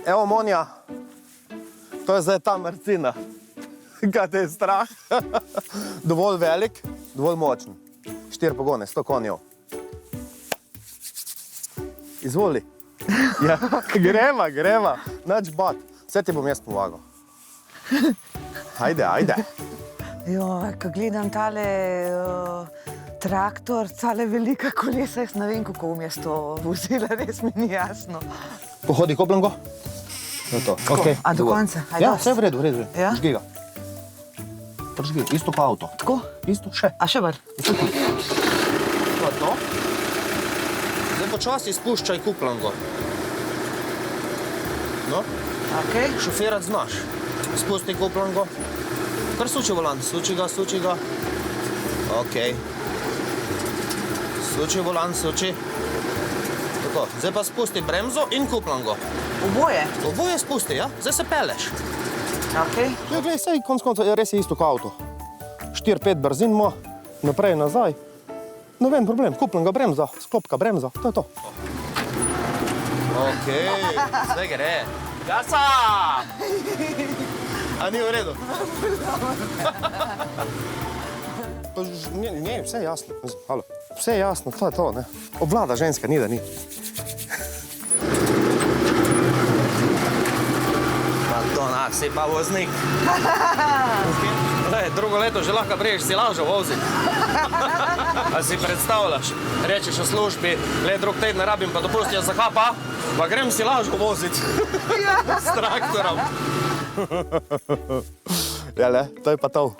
Evo, Monja, to je zdaj ta Marcina. Kaj te je strah? Dovolj velik, dovolj močen. 4 pogone, 100 konjev. Izvoli. Ja, greva. Nač bat. Vse ti bom jaz pomagal. Ajde. Joj, ko gledam tale traktor, tale velika kolesa, jaz ne vem, kako bom jaz to vozila, res mi ni jasno. Pohodi Koplango. To je to. Okay, A do konca? Ja, vse v redu. Ja? Žgi ga. Prižgi, isto pa avto. Tako? Isto, še. A še bolj? To je to. Zdaj počasi spuščaj Koplango. No, Okej. šofirat znaš. Spusti Koplango. Kar suči volan, suči ga. Okej. Suči volan. Tako, zdaj pa spusti bremzo in Koplango. Oboje? Oboje spusti, ja? Zdaj se peleš. Okej. Ja, glej, sej konc konca res je isto kot avto. 4-5 brzin ima, naprej, nazaj. Noben problem, Koplanga bremza, sklopka bremza, to je to. Okej, zdaj gre. Gasa! A ni v redu? Ne, vse jasno. Halo. Vse jasno, to je to, ne. Obvlada ženska, ni da ni. Madonna, si pa voznik. Drugo leto že lahko priješ si lažo voziti. A si predstavljaš, rečeš v službi, drug teden rabim pa dopustja za kapa, pa grem si lažo voziti. S traktorom. Jale, to je pa to.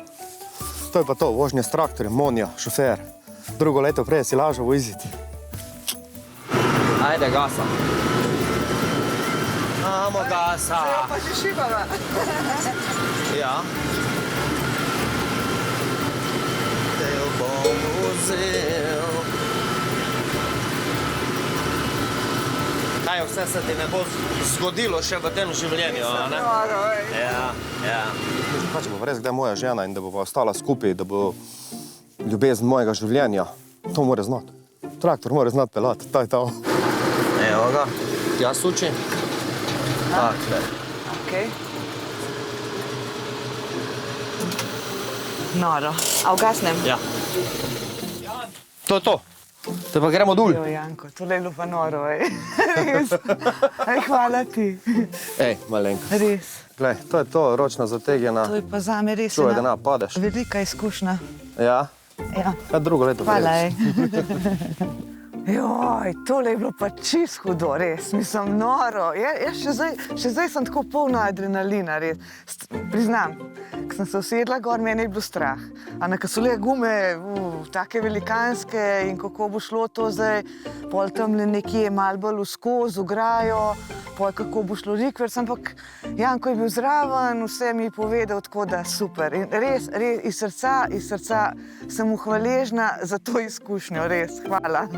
To je pa to, vožnja s traktorjem, Monja, šofer. Drugo leto prej si lažo voziti. Ajde, gasa. Amo gasa. Pa že šibava. Ja. Te jo bom vzel. Kaj vse se ti ne bo zgodilo še v tem življenju, a ne? Ja. Pa če bo res kdaj moja žena in da bo ostala skupaj, da bo ljubezen mojega življenja, to mora znati. Traktor mora znati pelati, to je to. Evo ga, ja suči. Takle. Okej. Noro. A ugasnem? Ja. To je to. Te pa gremo dol. Jo, Janko, tole je bilo pa noro, Res. Hvala ti. Ej, malenko. Res. Glej, to je to, ročna zategjena. To je pa zame res Čuvaj, da ne padeš. velika izkušnja. Ja? Ja. Ja, drugo leto Hvala, verješ. Joj, tole je bilo pa čist hudo, res. Mislim, noro. Jaz še zdaj sem tako polna adrenalina, res. Priznam, ko sem se usedla gor, meni je bilo strah. A ko so le gume, take velikanske in kako bo šlo to zdaj, pol tamle nekje malo bolj vskoz, ograjo, pol kako bo šlo rikverc, ampak Janko je bil zraven, vse mi je povedal, tako da super. In res, iz srca sem mu hvaležna za to izkušnjo, res. Hvala.